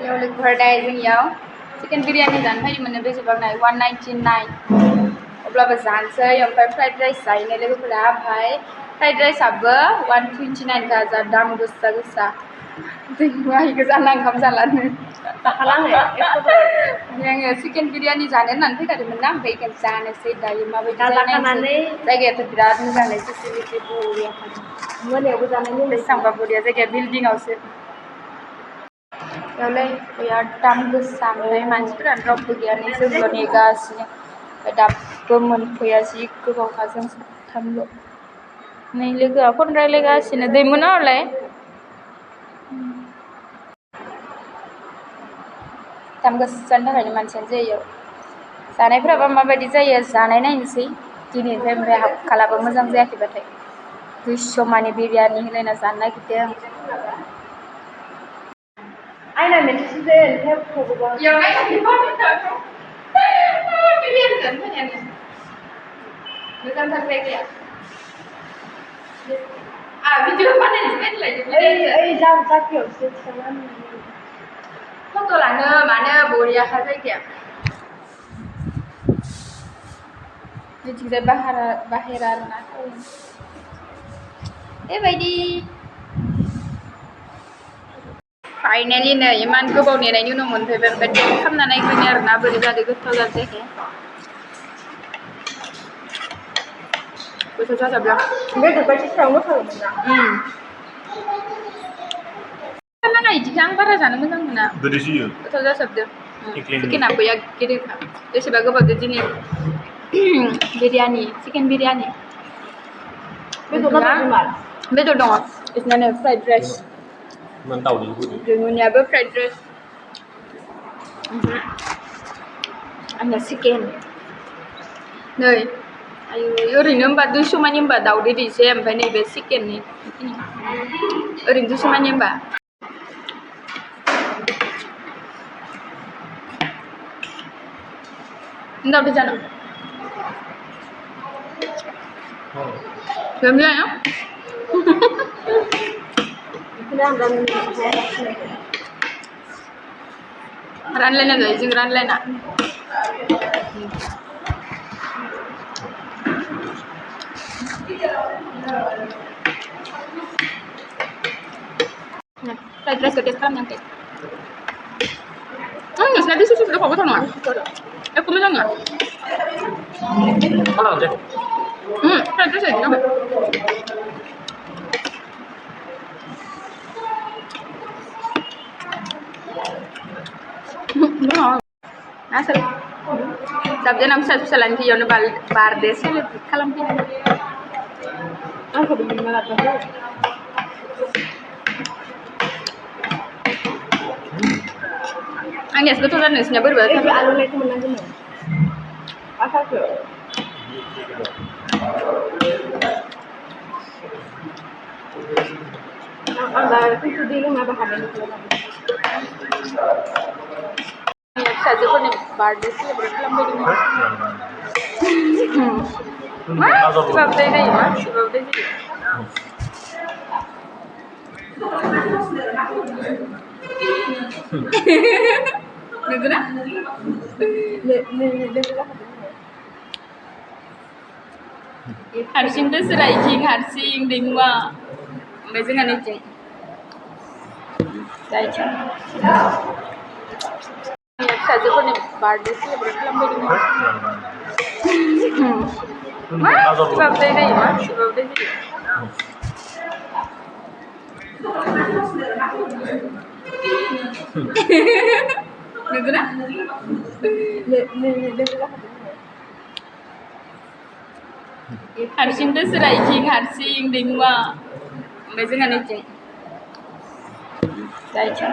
लोगोफोर जोंनियाव चिकेन बिरियानि जानो फैदोंमोन बेसेबां 199 अब्लाबो जानोसै ओमफ्राय फ्राइड राइस जाहैनो लोगोफोरा ओमफ्राय फ्राइड राइसआबो 129 का जा दाम गोसा गोसा जों गोजान ओंखाम जालानो आङो चिकेन बिरियानि जानो होननानै फैखादोंमोन ना ओमफ्राय बेखौ जानोसै दायो माबायदि जायगायाथ' बिराद मोजाङै फेसिलिटि बरिया मोनायावबो जानायनि बेसेबांबा बरिया जायगाया बिल्डिंआवसो बेयावलाय बिराद दाम गोसा ओमफ्राय मानसिफोरा रावबो गैया नै जोंल' नेगासिनो ओमफ्राय दाबो मोनफैया जि गोबावखा जों साथामल' नै लोगोआ फन रायलायगासिनो दैमुना हरलाय दाम गोसानि थाखायनो मानसियानो जायो जानायफोराबा माबायदि जायो जानाय नायनोसै दिनैनिफ्राय ओमफ्राय हाबखालाबो मोजां जायाखैबाथाय 200 मानि बिरियानि होलायना जानो नागिरदों आइना मेन्टिसिजे मोजांथार जायगाया भिडिअ बानायनोसै जायगायावसो फट' लानो मानो बरियाखा जायगाया बिथिंजाय बाहेरा आरोना बेबायदि फाइनेलि नै इमान गोबाव नेनायनि उनाव मोनफैबाय ओमफ्राय टेस्ट खालामना नायग्रोनि आरोना बोरै जादों गोथाव जादों गोथाव जाजोबदों बेदरबायदि सायावनो थादोंमोन ना इदिखौ आं बारा जानो मोजां मोना गोथाव जाजोबदों चिकेना गैया गिदिरखा बेसेबा गोबावदो दिनै बिरियानि चिकेन बिरियानि बेदर दङ बिसिनानो फ्राइड राइस जोंनियाबो फ्राइड राइस आंना चिकेन नै आयु ओरैनो होनबा 200 मानि होनबा दाउदै दैसे ओमफ्राय नैबे चिकेननि ओरैनो 200 मानि होनबा दाउदै जानो Gamnya Ranlena guys, yung ranlena. Fried rice ke sekarang yang nggak sengaja sih sudah kok sama. Aku bilang nggak. Mana aja? Fried rice aja nggak. Asal. Sabda nam salan ki yon bar desi le kalam pi. Aku bingung malah tuh. Angin sebetulnya nesnya berbeda. Tapi alu itu menang dulu. Apa tuh? Ada itu di rumah bahan itu. Saja pun birthday sih berkelam di rumah. Sebab ini mas, sebab ini. Negara? Harsing tu serai jing harsing dingwa, macam mana jing? Saja. Saja pun birthday sih berkelam di rumah. Sebab ini mas, sebab ini. Negara? Harsing tu serai jing harsing dingwa, macam mana jing? Saja.